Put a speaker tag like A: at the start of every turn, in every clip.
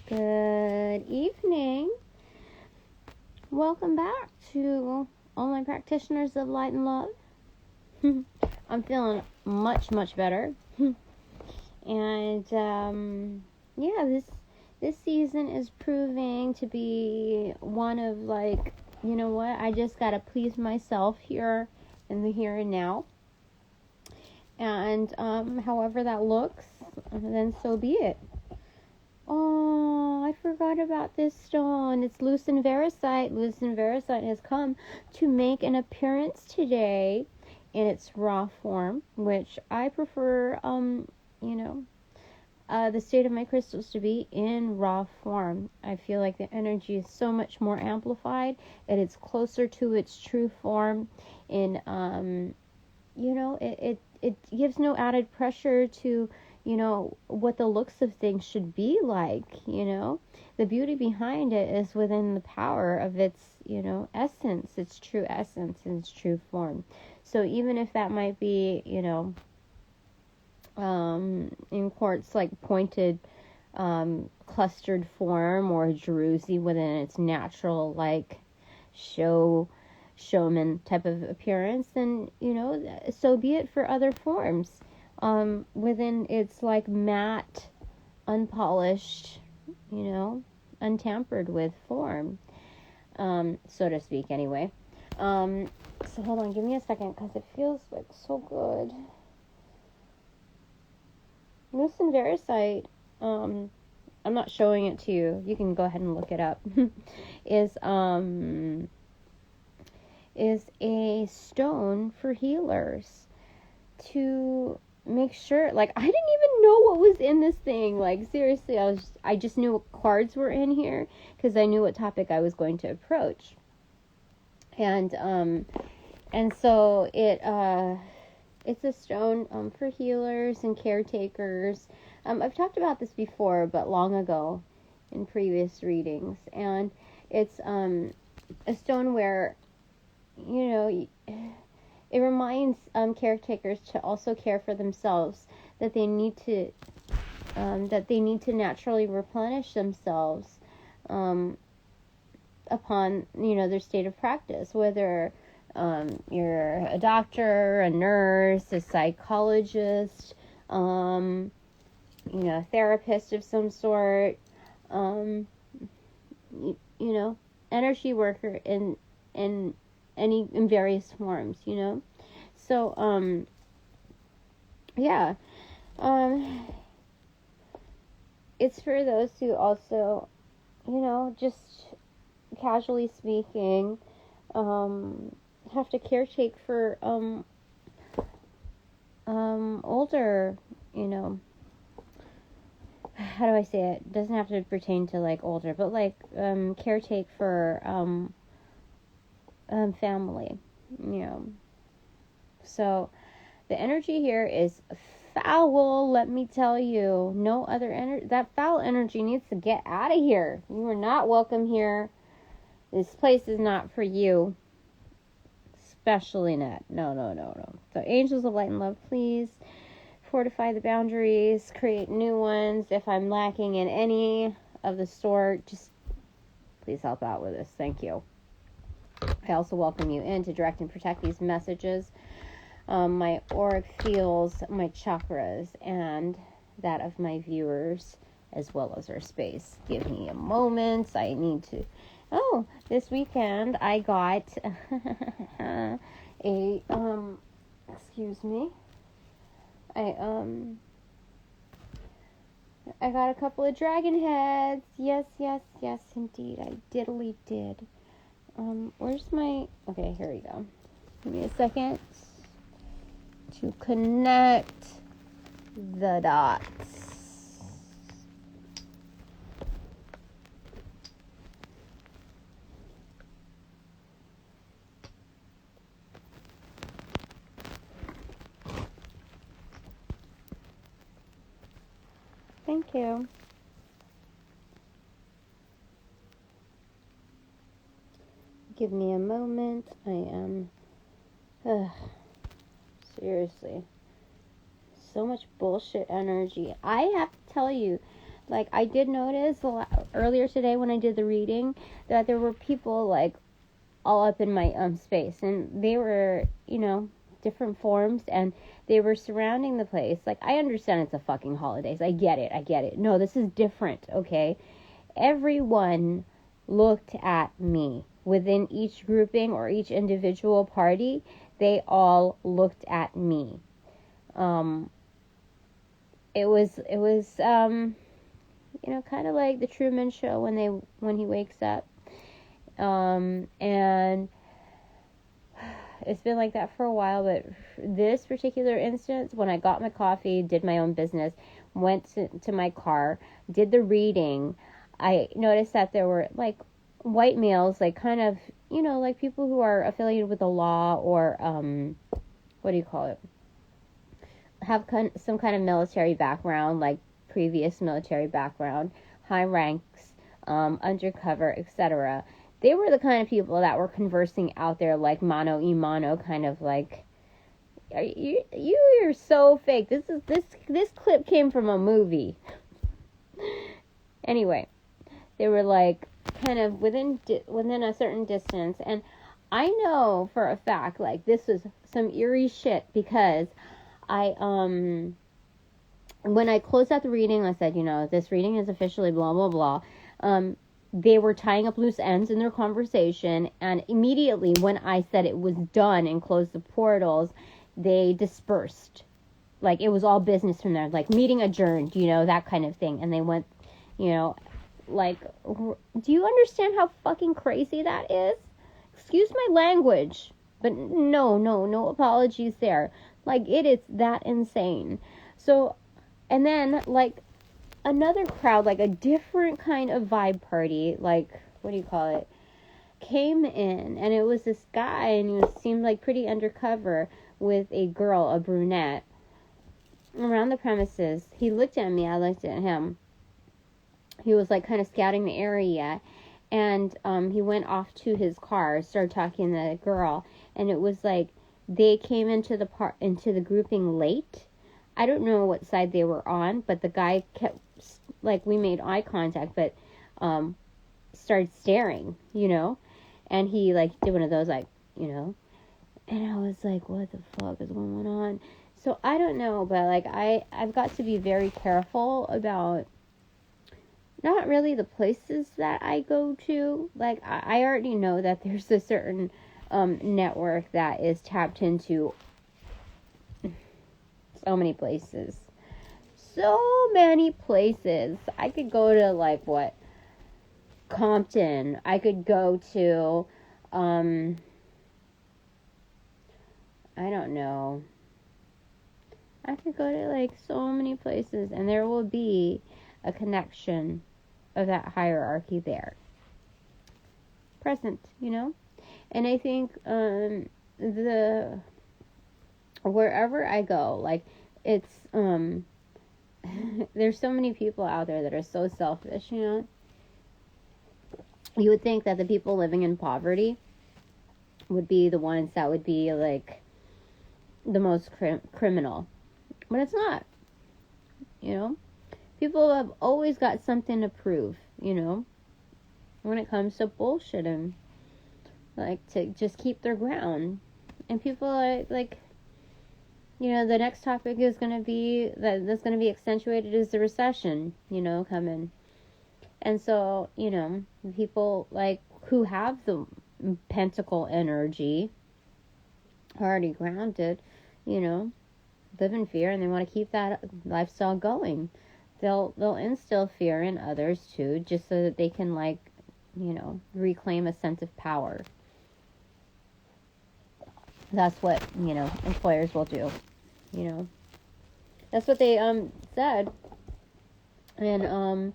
A: Good evening. Welcome back to all my practitioners of light and love. I'm feeling much better. And this season is proving to be one of like, you know what? I just gotta please myself here in the here and now. And however that looks, then so be it. Oh, I forgot about this stone. It's lucent veracite. Lucent veracite has come to make an appearance today in its raw form, which I prefer, the state of my crystals to be in raw form. I feel like the energy is so much more amplified, and it's closer to its true form. It gives no added pressure to what the looks of things should be like. The beauty behind it is within the power of its essence, its true essence and its true form. So even if that might be in quartz like pointed clustered form or druzy within its natural like showman type of appearance, then so be it for other forms within its like matte, unpolished, untampered with form, so to speak, anyway. So hold on, give me a second, because it feels like so good. Lucent veracite, I'm not showing it to you, you can go ahead and look it up, is a stone for healers to make sure, like, I didn't even know what was in this thing. Like, seriously, I just knew what cards were in here because I knew what topic I was going to approach. And so it's a stone for healers and caretakers. I've talked about this before, but long ago in previous readings. And it's a stone where it reminds caretakers to also care for themselves, that they need to naturally replenish themselves upon their state of practice, whether you're a doctor, a nurse, a psychologist, a therapist of some sort, energy worker in various forms, so it's for those who also just casually speaking have to caretake for older, how do I say it? It doesn't have to pertain to like older, but like caretake for family, so the energy here is foul, let me tell you. No other energy. That foul energy needs to get out of here. You are not welcome here. This place is not for you. Especially not. No. So angels of light and love, please fortify the boundaries, create new ones. If I'm lacking in any of the sort, just please help out with this. Thank you. I also welcome you in to direct and protect these messages. My auric fields, my chakras, and that of my viewers, as well as our space. Give me a moment. I need to... Oh, this weekend I got excuse me. I got a couple of dragon heads. Yes, indeed. I diddly did. Where's my... Okay, here we go. Give me a second to connect the dots. Thank you. Give me a moment. I am... seriously. So much bullshit energy. I have to tell you Like, I did notice earlier today when I did the reading that there were people, like, all up in my space, and they were, different forms, and they were surrounding the place. Like, I understand it's a fucking holidays. I get it. No, this is different, okay? Everyone looked at me. Within each grouping or each individual party, they all looked at me. It was kind of like the Truman Show when he wakes up. And it's been like that for a while, but this particular instance, when I got my coffee, did my own business, went to my car, did the reading, I noticed that there were, like, white males, like, kind of, like people who are affiliated with the law or, what do you call it? Have some kind of military background, like previous military background, high ranks, undercover, etc. They were the kind of people that were conversing out there like mano y mano, kind of like, you're so fake. This clip came from a movie. Anyway, they were like kind of within a certain distance, and I know for a fact, like, this was some eerie shit, because when I closed out the reading, I said, this reading is officially blah, blah, blah. They were tying up loose ends in their conversation, and immediately when I said it was done and closed the portals, they dispersed. Like, it was all business from there, like, meeting adjourned, that kind of thing. And they went, like, do you understand how fucking crazy that is? Excuse my language, but no apologies there. Like, it is that insane. So, and then, like, another crowd, like a different kind of vibe party, like, what do you call it, came in, and it was this guy, and he seemed like pretty undercover, with a girl, a brunette, around the premises. He looked at me, I looked at him. He was, like, kind of scouting the area, and he went off to his car, started talking to the girl, and it was like, they came into the grouping late. I don't know what side they were on, but the guy kept, like, we made eye contact, but started staring, and he, like, did one of those, like, and I was like, what the fuck is going on? So I don't know, but, like, I've got to be very careful about not really the places that I go to. Like, I already know that there's a certain network that is tapped into so many places. I could go to, like, what? Compton. I could go to, I don't know. I could go to, like, so many places, and there will be a connection of that hierarchy there. Present, And I think, wherever I go, like, it's, there's so many people out there that are so selfish, You would think that the people living in poverty would be the ones that would be, like, the most criminal. But it's not, People have always got something to prove, when it comes to bullshitting. Like, to just keep their ground. And people are, like, the next topic is going to be, that's going to be accentuated, is the recession, coming. And so, people, like, who have the pentacle energy, are already grounded, live in fear, and they want to keep that lifestyle going. They'll instill fear in others, too, just so that they can, like, reclaim a sense of power. That's what, employers will do, That's what they, said. And,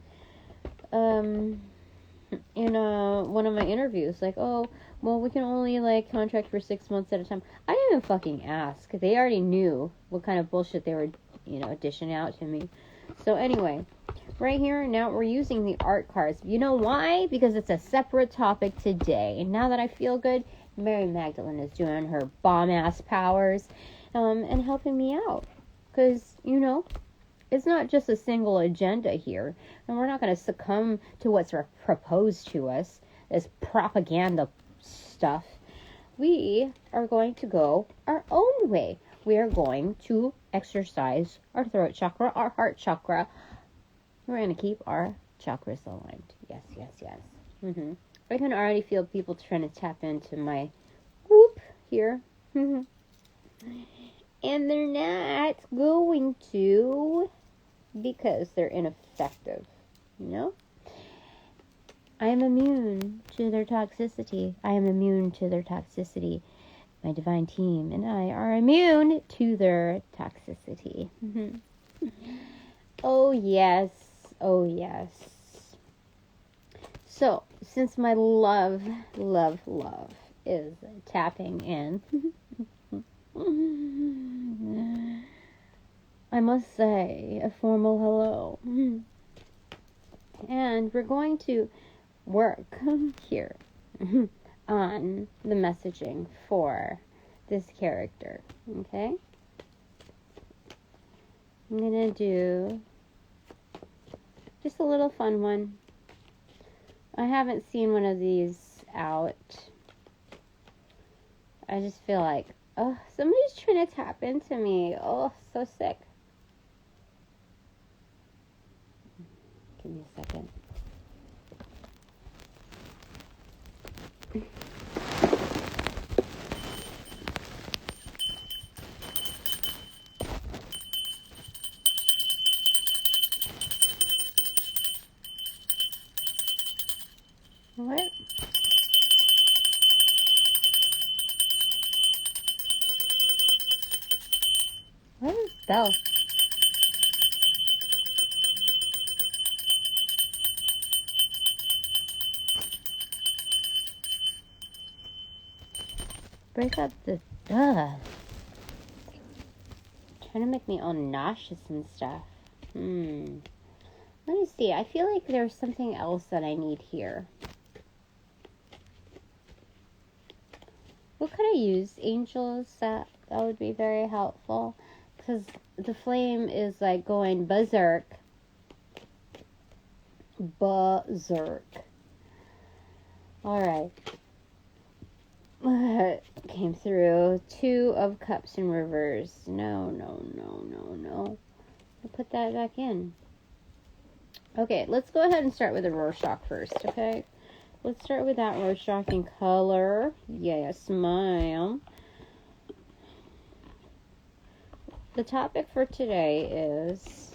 A: in one of my interviews, like, oh, well, we can only, like, contract for 6 months at a time. I didn't even fucking ask. They already knew what kind of bullshit they were, dishing out to me. So anyway, right here, now we're using the art cards. You know why? Because it's a separate topic today. And now that I feel good, Mary Magdalene is doing her bomb-ass powers, and helping me out. Because, It's not just a single agenda here, and we're not going to succumb to what's proposed to us as propaganda stuff. We are going to go our own way. We are going to exercise our throat chakra, our heart chakra. We're going to keep our chakras aligned. Yes, yes, yes. I can already feel people trying to tap into my whoop here. And they're not going to, because they're ineffective, you know? I am immune to their toxicity. I am immune to their toxicity. My divine team and I are immune to their toxicity. Oh, yes. Oh, yes. So, since my love is tapping in, I must say a formal hello. And we're going to work here on the messaging for this character. Okay? I'm going to do just a little fun one. I haven't seen one of these out. I just feel like, oh, somebody's trying to tap into me. Oh, so sick. Give me a second. What? What is bell? Break up the trying to make me all nauseous and stuff. Let me see. I feel like there's something else that I need here. What could I use? Angels, that would be very helpful. Because the flame is like going berserk. Berserk. Alright. Came through. 2 of Cups in reverse. No. I'll put that back in. Okay, let's go ahead and start with the Rorschach first, okay? Let's start with that Rorschach in color. Yes, ma'am. The topic for today is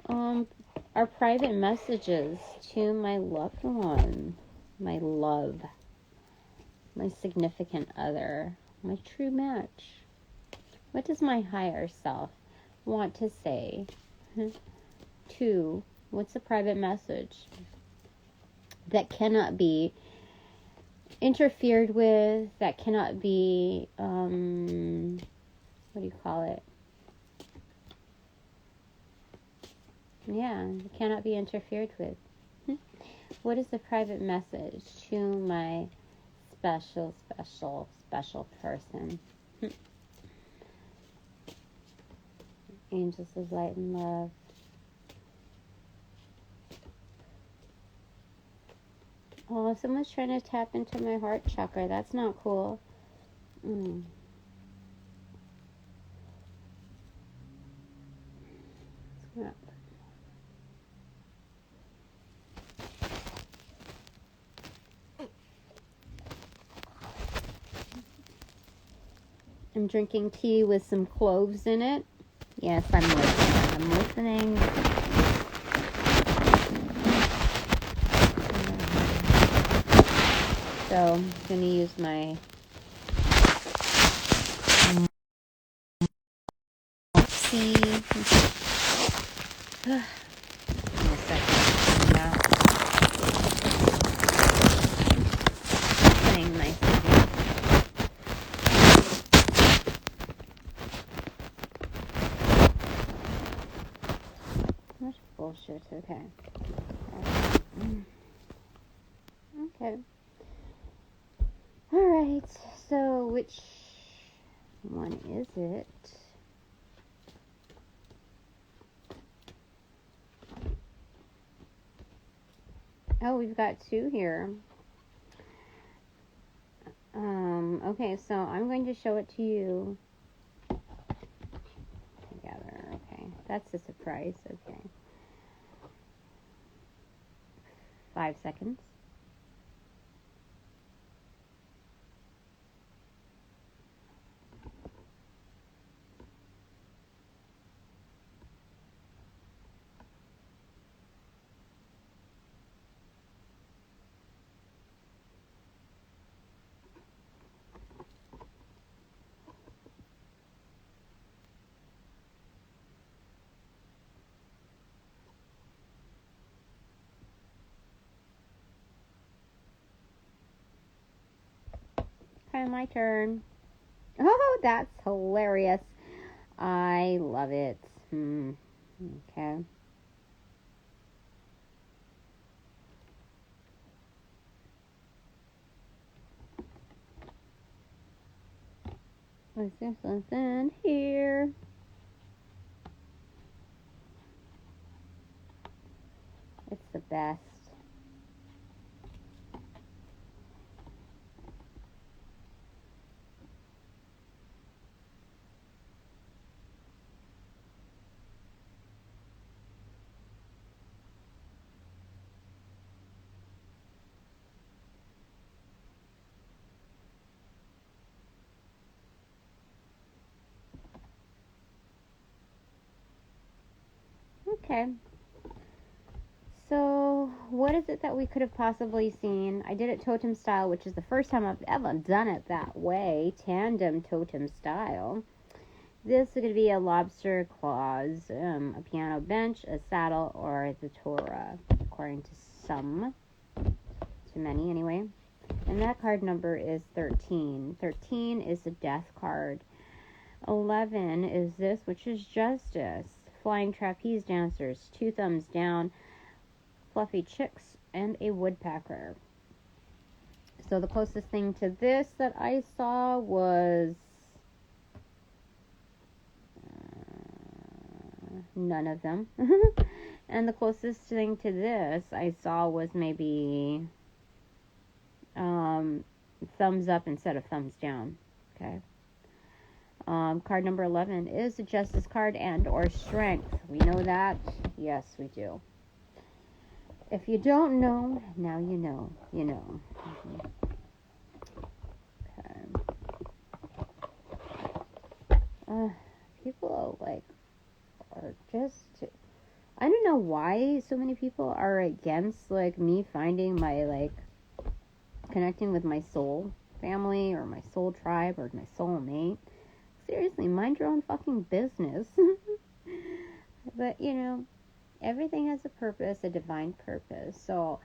A: our private messages to my loved one, my love, my significant other, my true match. What does my higher self want to say to, what's the private message that cannot be interfered with, that cannot be, what do you call it? Yeah, it cannot be interfered with. What is the private message to my special person? Angels of light and love. Oh, someone's trying to tap into my heart chakra. That's not cool. I'm drinking tea with some cloves in it. Yes, I'm listening. So I'm going to use my tea. Playing nice. Much bullshit. Okay. Okay. Alright, so which one is it? Oh, we've got 2 here. Okay, so I'm going to show it to you together. Okay, that's a surprise. Okay. 5 seconds. Okay, my turn. Oh, that's hilarious. I love it. Okay. Is there something here? It's the best. Okay. So, what is it that we could have possibly seen? I did it totem style, which is the first time I've ever done it that way. Tandem totem style. This is going to be a lobster claws, a piano bench, a saddle, or the Torah, according to some. To many, anyway. And that card number is 13. 13 is the death card. 11 is this, which is justice. Flying trapeze dancers, 2 thumbs down, fluffy chicks, and a woodpecker. So the closest thing to this that I saw was none of them. And the closest thing to this I saw was maybe thumbs up instead of thumbs down. Okay. Card number 11 is a justice card and or strength. We know that. Yes, we do. If you don't know, now you know. You know. Okay. People are just. I don't know why so many people are against me finding my connecting with my soul family or my soul tribe or my soul mate. Seriously, mind your own fucking business. But, everything has a purpose, a divine purpose. So,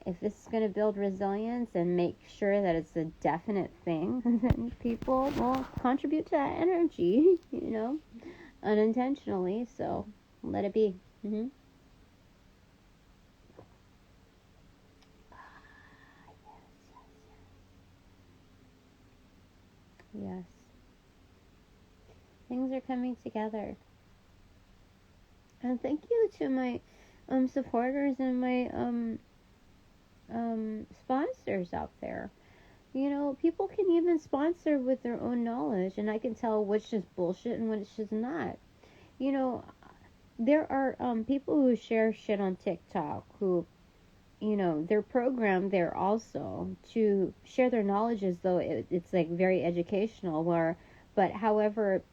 A: if this is going to build resilience and make sure that it's a definite thing, then people will contribute to that energy, unintentionally. So, let it be. Yes. Things are coming together. And thank you to my supporters and my sponsors out there. People can even sponsor with their own knowledge, and I can tell which is bullshit and which is not. There are people who share shit on TikTok who, they're programmed there also to share their knowledge as though it's very educational, but however,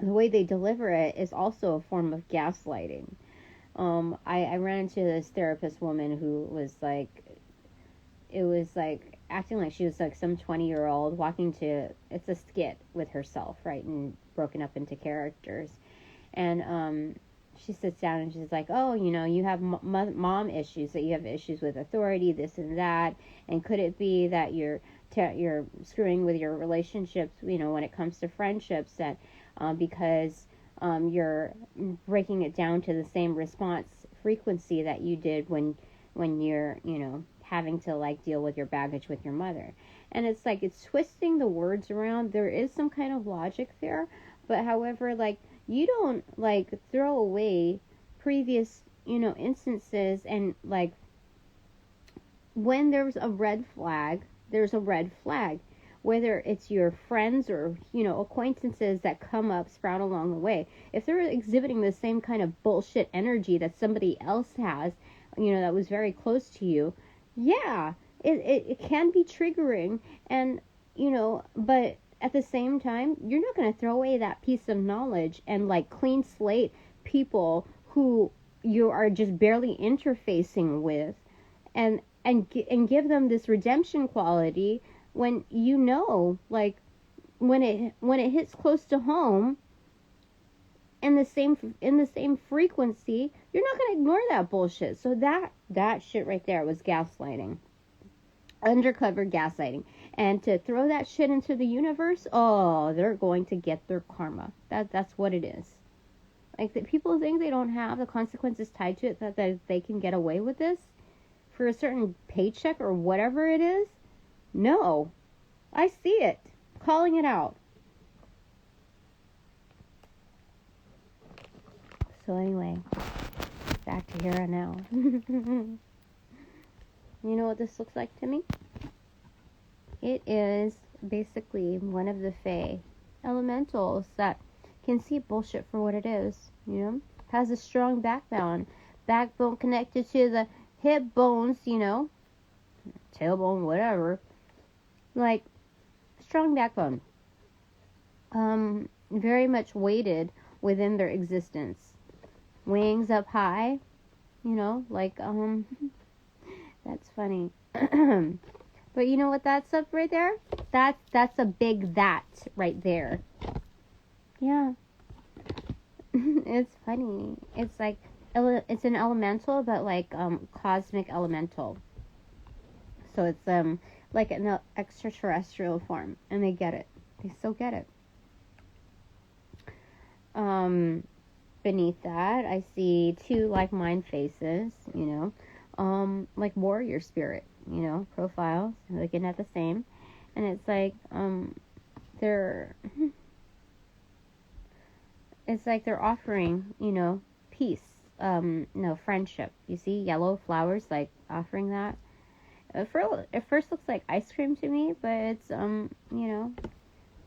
A: the way they deliver it is also a form of gaslighting. I ran into this therapist woman who was acting like she was some 20-year-old walking to, it's a skit with herself, right, and broken up into characters. And she sits down and she's like, oh, you have mom issues, that you have issues with authority, this and that, and could it be that you're screwing with your relationships, when it comes to friendships, that because you're breaking it down to the same response frequency that you did when you're, having to deal with your baggage with your mother. And it's it's twisting the words around. There is some kind of logic there, but however, you don't throw away previous, instances and when there's a red flag, there's a red flag. Whether it's your friends or, acquaintances that come up, sprout along the way. If they're exhibiting the same kind of bullshit energy that somebody else has, that was very close to you, yeah, it can be triggering. And, but at the same time, you're not going to throw away that piece of knowledge and like clean slate people who you are just barely interfacing with and give them this redemption quality when like when it hits close to home in the same frequency, you're not going to ignore that bullshit. So that shit right there was gaslighting, undercover gaslighting. And to throw that shit into the universe, oh, they're going to get their karma. That's what it is. Like, that people think they don't have the consequences tied to it, that they can get away with this for a certain paycheck or whatever it is. No, I see it. Calling it out. So anyway, back to here and now. You know what this looks like to me? It is basically one of the Fae elementals that can see bullshit for what it is, has a strong backbone connected to the hip bones, tailbone, whatever, like, strong backbone, very much weighted within their existence, wings up high, like, that's funny. But you know what that's up right there? That's a big that right there. Yeah. It's funny. It's like, it's an elemental, but like cosmic elemental. So it's like an extraterrestrial form, and they get it. They still get it. Beneath that, I see two like mind faces, like warrior spirit, profiles, looking at the same, and it's like they're offering, peace, friendship. You see yellow flowers, like offering that. It first looks like ice cream to me, but it's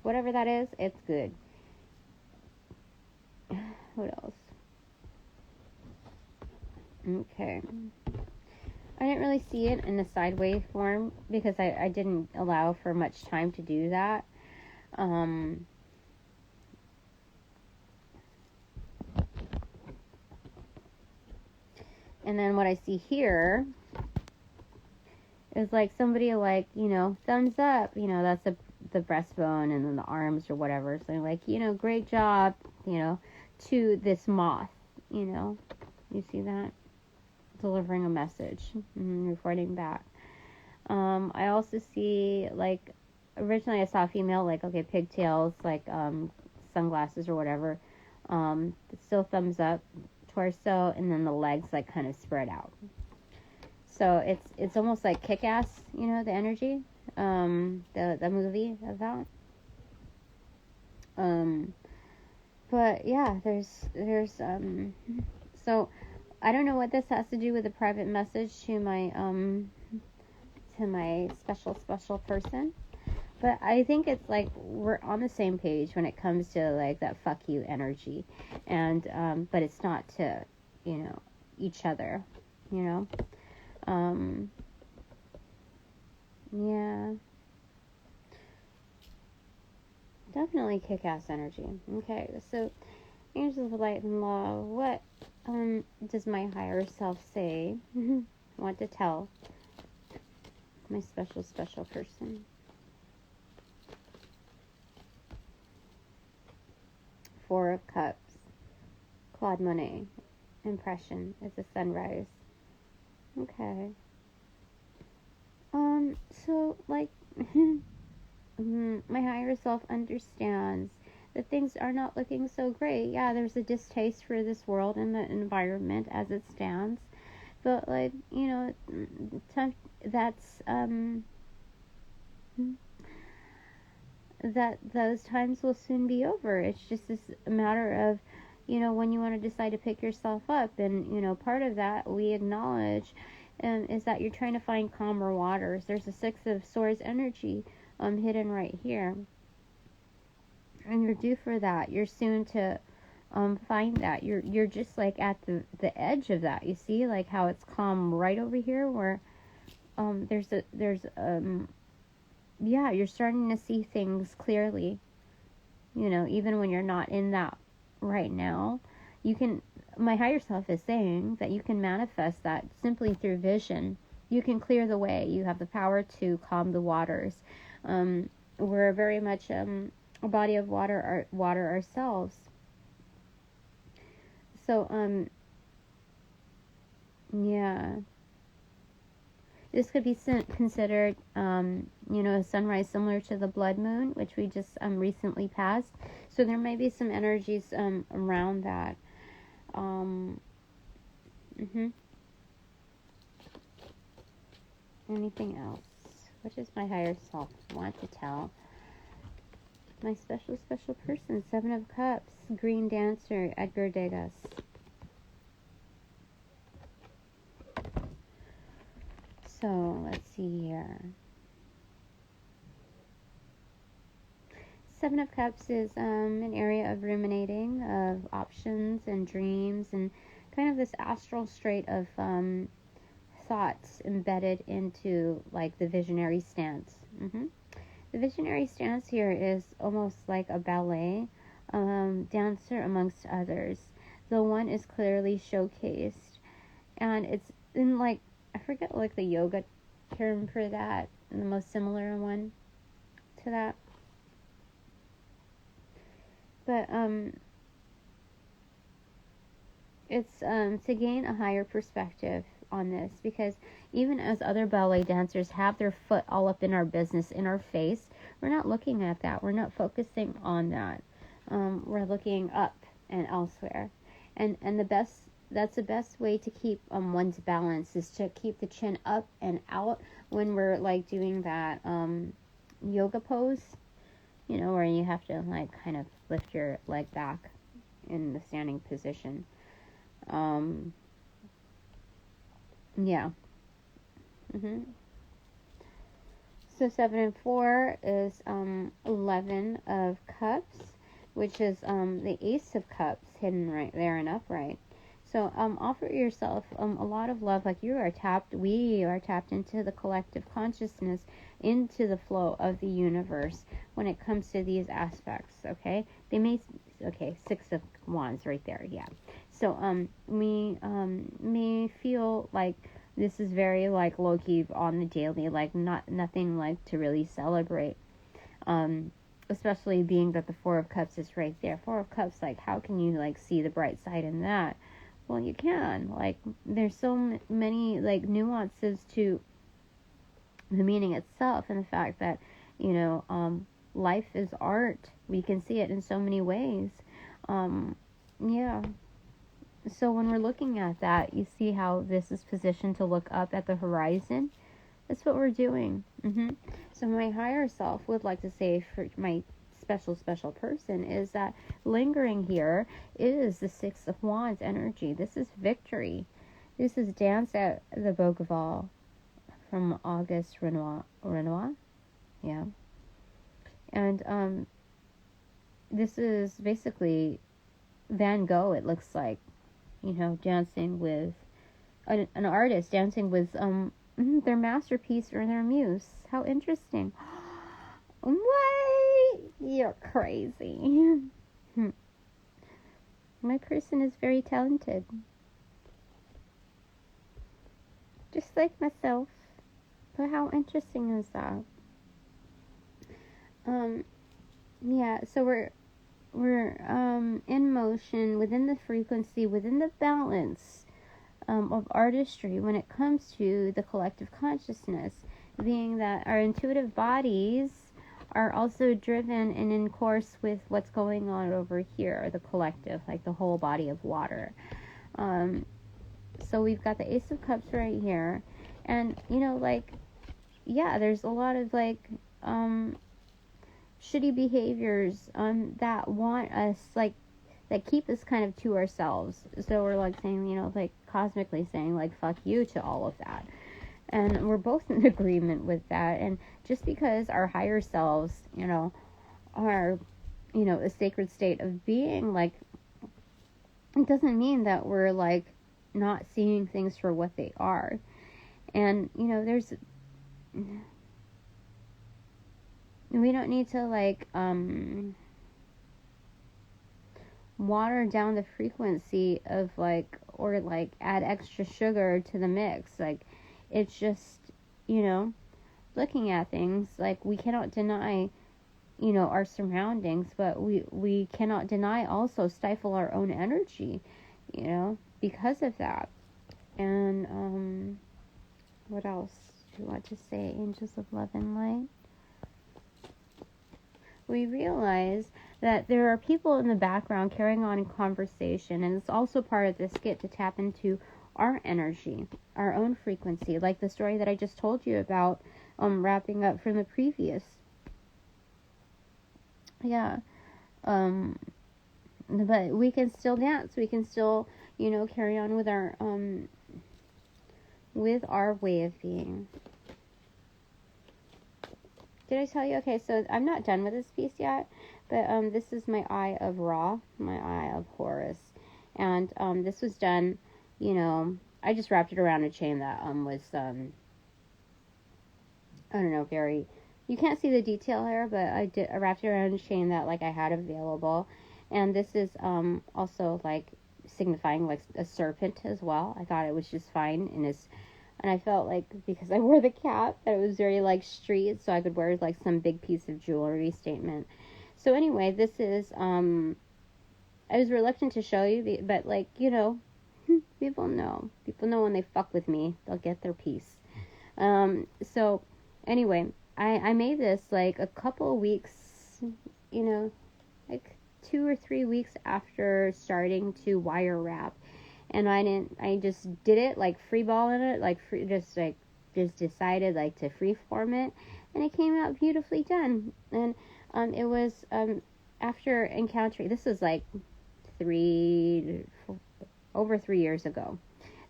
A: whatever that is, it's good. What else? Okay. I didn't really see it in a sideways form because I didn't allow for much time to do that. And then what I see here is like somebody like, thumbs up, that's the breastbone, and then the arms or whatever. So like, great job, to this moth, you see that? Delivering a message, reporting back. I also see, like, originally I saw a female, like, okay, pigtails, like, sunglasses or whatever, still thumbs up, torso, and then the legs, like, kind of spread out. So it's almost like Kick-Ass, the energy, the movie of that. But yeah, there's so I don't know what this has to do with a private message to my special person, but I think it's like we're on the same page when it comes to like that fuck you energy, and but it's not to each other, yeah. Definitely kick-ass energy. Okay, so angels of light and love, what does my higher self say? I want to tell my special person. Four of Cups, Claude Monet, impression, it's a sunrise. Okay. So like my higher self understands that things are not looking so great. Yeah, there's a distaste for this world and the environment as it stands, but like, that's that those times will soon be over. It's just this matter of, when you want to decide to pick yourself up, and part of that we acknowledge is that you're trying to find calmer waters. There's a Six of Swords energy hidden right here. And you're due for that. You're soon to find that. You're just like at the edge of that. You see like how it's calm right over here where you're starting to see things clearly. You know, even when you're not in that right now, my higher self is saying that you can manifest that simply through vision. You can clear the way. You have the power to calm the waters. We're very much a body of water ourselves. So, this could be considered, a sunrise similar to the blood moon, which we just recently passed. So there might be some energies around that. Anything else? What does my higher self want to tell my special person? Seven of Cups, Green Dancer, Edgar Degas. So let's see here. Seven of Cups is an area of ruminating, of options and dreams, and kind of this astral state of thoughts embedded into like the visionary stance. The visionary stance here is almost like a ballet dancer amongst others. The one is clearly showcased, and it's in like, I forget like the yoga term for that, and the most similar one to that. But it's to gain a higher perspective on this, because even as other ballet dancers have their foot all up in our business, in our face, we're not looking at that. We're not focusing on that. We're looking up and elsewhere. And that's the best way to keep one's balance, is to keep the chin up and out when we're like doing that yoga pose, where you have to like kind of lift your leg back in the standing position. So 7 and 4 is 11 of Cups, which is the Ace of Cups hidden right there and upright. So offer yourself a lot of love. Like we are tapped into the collective consciousness, into the flow of the universe when it comes to these aspects. Okay, 6 of Wands right there. Yeah. So we may feel like this is very like low key on the daily, like nothing like to really celebrate. Especially being that the 4 of Cups is right there. 4 of Cups, like how can you like see the bright side in that? Well, you can. Like there's so many like nuances to the meaning itself, and the fact that life is art. We can see it in so many ways. So when we're looking at that, you see how this is positioned to look up at the horizon. That's what we're doing. So my higher self would like to say for my special person is that lingering here is the 6 of Wands energy. This is victory. This is Dance at the Bougival from August Renoir. Yeah. And this is basically Van Gogh, it looks like, dancing with an artist, dancing with their masterpiece or their muse. How interesting. What? You're crazy. My person is very talented. Just like myself. But how interesting is that? So we're in motion, within the frequency, within the balance of artistry when it comes to the collective consciousness, being that our intuitive bodies are also driven and in course with what's going on over here, the collective, like the whole body of water. So we've got the Ace of Cups right here, and there's a lot of like shitty behaviors that want us, like that keep us kind of to ourselves. So we're like saying, like cosmically saying, like, fuck you to all of that. And we're both in agreement with that. And just because our higher selves, are, a sacred state of being, like, it doesn't mean that we're, like, not seeing things for what they are. And, we don't need to, like, water down the frequency of, like, or, like, add extra sugar to the mix. Like, it's just, looking at things, like, we cannot deny, our surroundings, but we cannot deny also stifle our own energy, because of that. And, what else do you want to say? Angels of love and light. We realize that there are people in the background carrying on a conversation, and it's also part of this skit to tap into our energy, our own frequency, like the story that I just told you about, wrapping up from the previous. Yeah. But we can still dance. We can still, carry on with our way of being. Did I tell you? Okay, so I'm not done with this piece yet, but this is my Eye of Ra, my Eye of Horus, and this was done, I just wrapped it around a chain that was I don't know, very, you can't see the detail here, but I wrapped it around a chain that, like, I had available, and this is also, like, signifying, like, a serpent as well. I thought it was just fine, and I felt like, because I wore the cap, that it was very, like, street, so I could wear, like, some big piece of jewelry statement. So anyway, this is, I was reluctant to show you, but, like, people know. People know when they fuck with me, they'll get their piece. So anyway, I made this, like, a couple weeks, like 2 or 3 weeks after starting to wire wrap. And I just did it, like, freeballing it, like, just decided, like, to freeform it, and it came out beautifully done. And it was after encountering, this is like over 3 years ago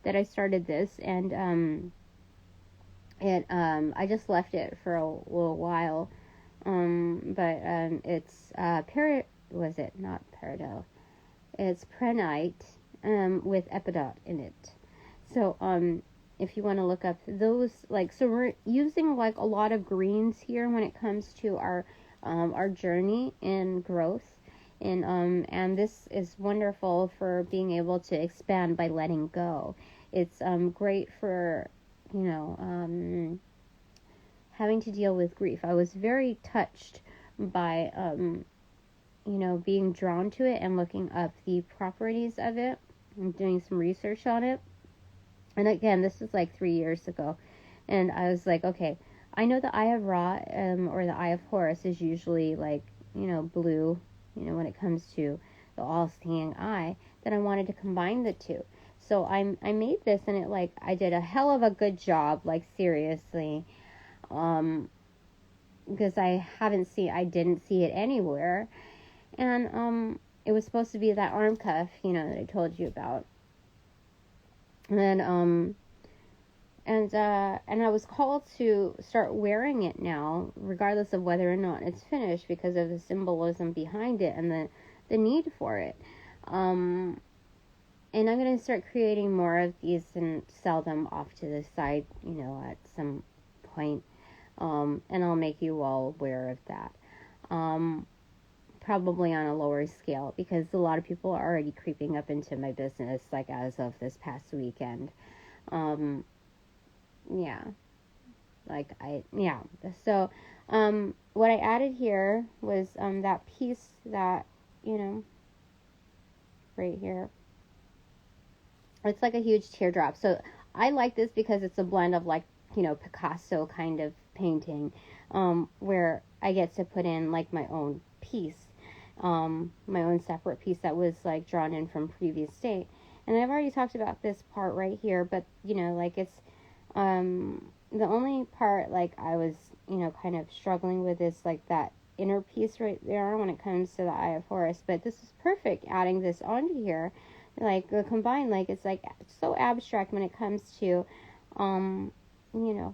A: that I started this, and I just left it for a little while, but it's was it not peridot? It's prenite. With epidot in it. So, if you want to look up those, like, so we're using, like, a lot of greens here when it comes to our journey in growth, and this is wonderful for being able to expand by letting go. It's great for, having to deal with grief. I was very touched by being drawn to it and looking up the properties of it. I'm doing some research on it. And again, this was like 3 years ago. And I was like, okay, I know the Eye of Ra, or the Eye of Horus is usually, like, blue, when it comes to the all-seeing eye, that I wanted to combine the two. So I made this, and it, like, I did a hell of a good job, like, seriously. Because I didn't see it anywhere. And, it was supposed to be that arm cuff, that I told you about. And then, and I was called to start wearing it now, regardless of whether or not it's finished, because of the symbolism behind it and the need for it. And I'm going to start creating more of these and sell them off to the side, at some point. And I'll make you all aware of that. Probably on a lower scale, because a lot of people are already creeping up into my business, like, as of this past weekend. So, what I added here was, that piece that, right here. It's like a huge teardrop. So, I like this because it's a blend of, like, Picasso kind of painting, where I get to put in, like, my own piece. My own separate piece that was, like, drawn in from previous state. And I've already talked about this part right here, but, like, it's, the only part, like, I was, kind of struggling with is, like, that inner piece right there when it comes to the Eye of Horus. But this is perfect, adding this onto here, like combined, like it's like so abstract when it comes to you know,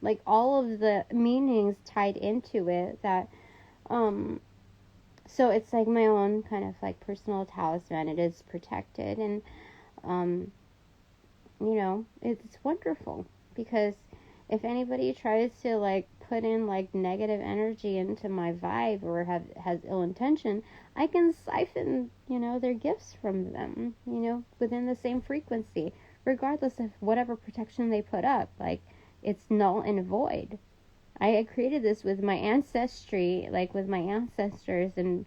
A: like all of the meanings tied into it that so it's like my own kind of like personal talisman. It is protected, and you know, it's wonderful because if anybody tries to like put in like negative energy into my vibe or has ill intention, I can siphon, you know, their gifts from them, you know, within the same frequency, regardless of whatever protection they put up. Like, it's null and void. I had created this with my ancestry, like with my ancestors and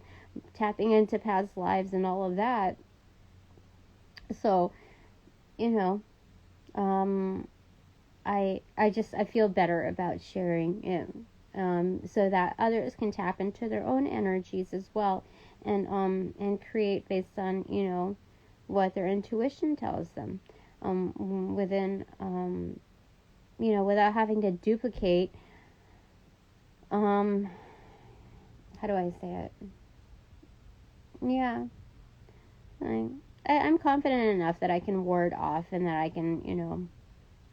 A: tapping into past lives and all of that. So, you know, I feel better about sharing it, so that others can tap into their own energies as well, and create based on, you know, what their intuition tells them, within, you know, without having to duplicate, how do I say it? Yeah, I'm confident enough that I can ward off and that I can, you know,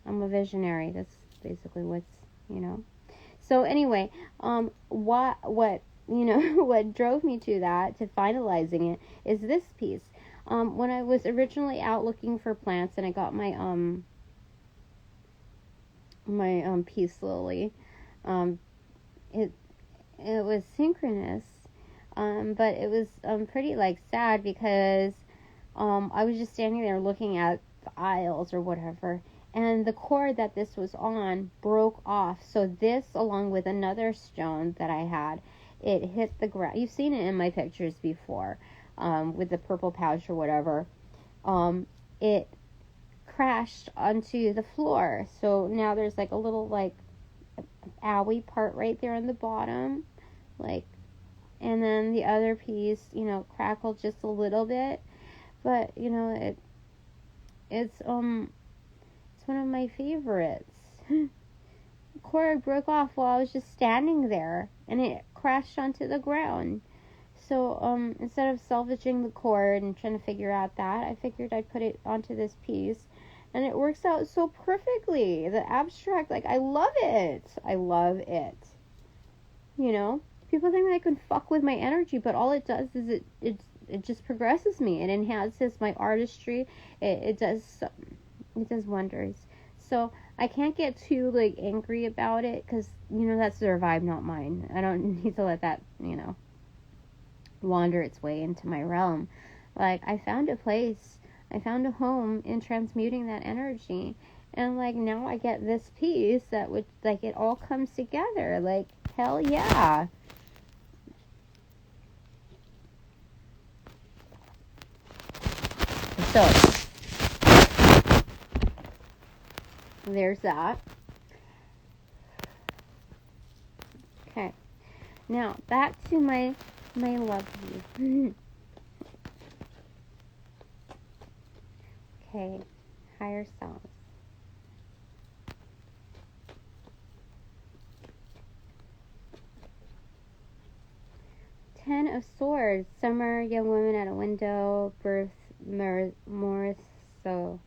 A: I'm a visionary. That's basically what's, you know. So anyway, what you know, what drove me to that, to finalizing it, is this piece. When I was originally out looking for plants, and I got my peace lily, it was synchronous, but it was pretty like sad because I was just standing there looking at the aisles or whatever, and the cord that this was on broke off. So this, along with another stone that I had, it hit the ground. You've seen it in my pictures before, with the purple pouch or whatever. It crashed onto the floor. So now there's like a little like owie part right there on the bottom, like, and then the other piece, you know, crackled just a little bit, but you know, it's one of my favorites. The cord broke off while I was just standing there, and it crashed onto the ground. So instead of salvaging the cord and trying to figure out that, I figured I'd put it onto this piece, and it works out so perfectly. The abstract, like, I love it. I love it. You know, people think that I can fuck with my energy, but all it does is it just progresses me. It enhances my artistry. It does wonders. So I can't get too like angry about it, because, you know, that's their vibe, not mine. I don't need to let that, you know, wander its way into my realm. Like, I found a place, I found a home in transmuting that energy, and like now I get this piece that would, like, it all comes together. Like, hell yeah. So there's that. Okay, now back to my lovely. Okay, higher selves. Ten of Swords. Summer, young woman at a window, birth, Morris. So,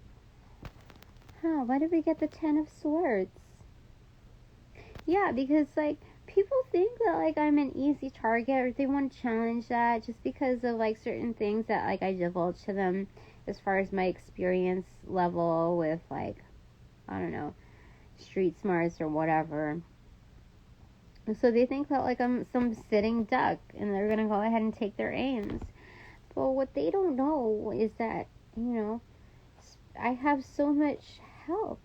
A: why did we get the Ten of Swords? Yeah, because, like, people think that, like, I'm an easy target, or they want to challenge that just because of, like, certain things that, like, I divulge to them as far as my experience level with, like, I don't know, street smarts or whatever. So they think that, like, I'm some sitting duck, and they're gonna go ahead and take their aims. But what they don't know is that, you know, I have so much help,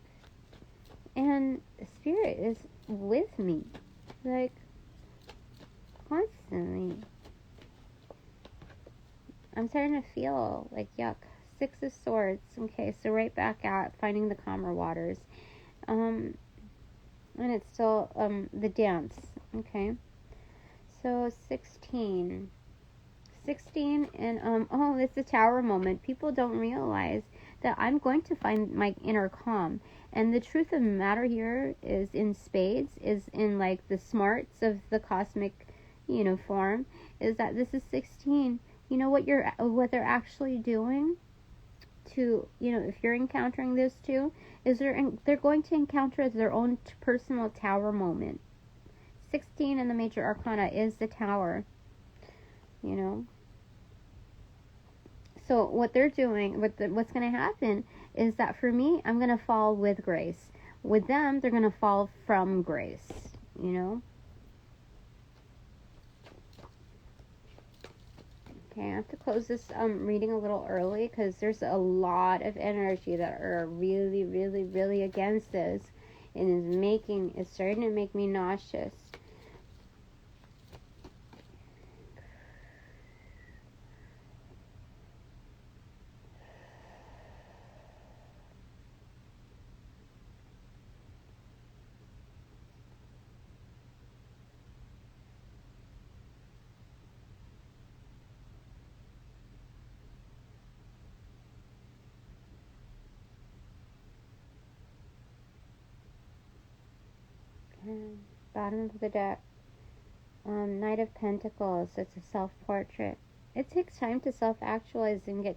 A: and Spirit is with me, like, constantly. I'm starting to feel like yuck. Six of Swords. Okay, so right back at finding the calmer waters. And it's still the dance. Okay, so 16, and oh, it's a tower moment. People don't realize that I'm going to find my inner calm, and the truth of the matter here is in spades, is in like the smarts of the cosmic, you know, form, is that this is 16. You know what they're actually doing? to, if you're encountering this too, is they're going to encounter their own personal tower moment. 16 in the major arcana is the tower, So what they're doing, what's going to happen is that for me, I'm going to fall with grace. With them, they're going to fall from grace, Okay, I have to close this reading a little early because there's a lot of energy that are really, really, really against this, and it's starting to make me nauseous. Bottom of the deck, Knight of Pentacles. It's a self-portrait. It takes time to self-actualize and get,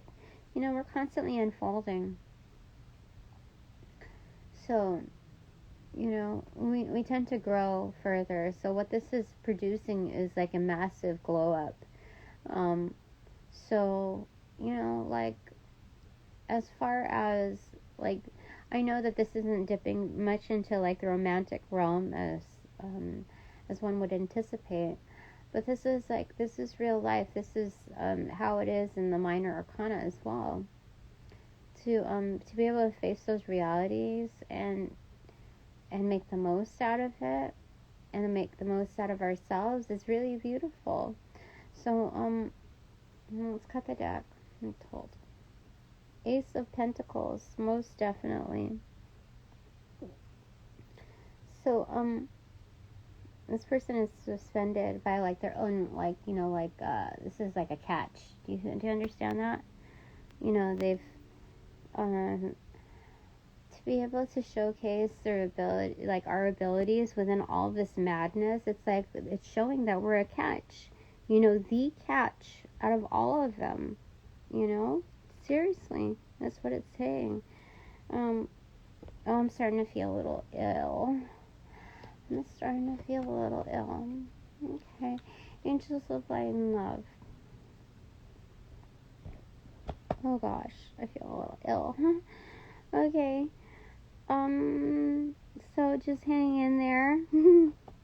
A: we're constantly unfolding. So, we tend to grow further. So what this is producing is like a massive glow up. So, like, as far as, like, I know that this isn't dipping much into, like, the romantic realm as one would anticipate. But this is real life. This is how it is in the minor arcana as well. To be able to face those realities and make the most out of it and make the most out of ourselves is really beautiful. So let's cut the deck. I'm told. Ace of Pentacles, most definitely. So this person is suspended by like their own, like, this is like a catch. Do you understand that? They've to be able to showcase their ability, like our abilities within all this madness. It's like it's showing that we're a catch. The catch out of all of them. Seriously, that's what it's saying. I'm starting to feel a little ill. Okay. Angels of light and love. Oh gosh, I feel a little ill. Okay. So just hang in there.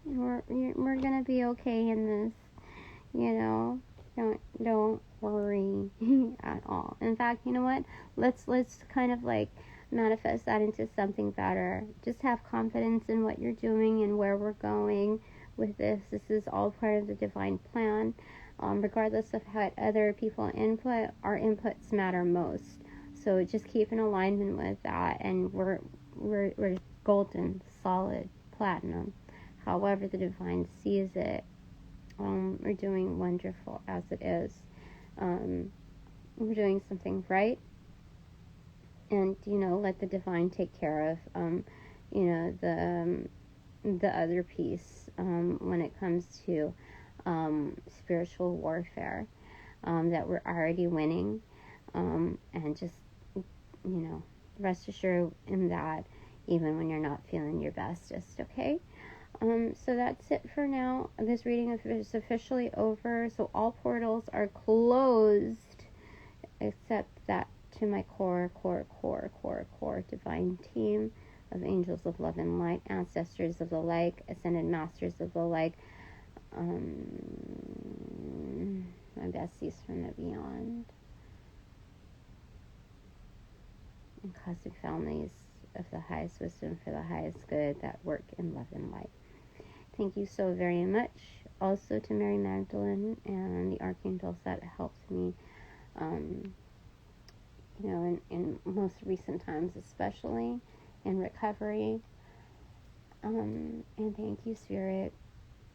A: we're gonna be okay in this. Don't worry at all. In fact, you know what? Let's kind of like manifest that into something better. Just have confidence in what you're doing and where we're going with this. This is all part of the divine plan. Regardless of how other people input, our inputs matter most. So just keep in alignment with that, and we're golden, solid, platinum. However the divine sees it. We're doing wonderful as it is. We're doing something right, and let the divine take care of the other piece when it comes to spiritual warfare that we're already winning, and just rest assured in that even when you're not feeling your bestest. Okay. So that's it for now. This reading is officially over. So all portals are closed except that to my core divine team of angels of love and light, ancestors of the like, ascended masters of the like, my besties from the beyond, and cosmic families of the highest wisdom for the highest good that work in love and light. Thank you so very much. Also to Mary Magdalene and the archangels that helped me, in most recent times, especially in recovery. And thank you, Spirit.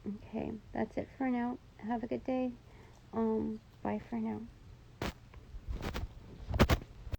A: Okay, that's it for now. Have a good day. Bye for now.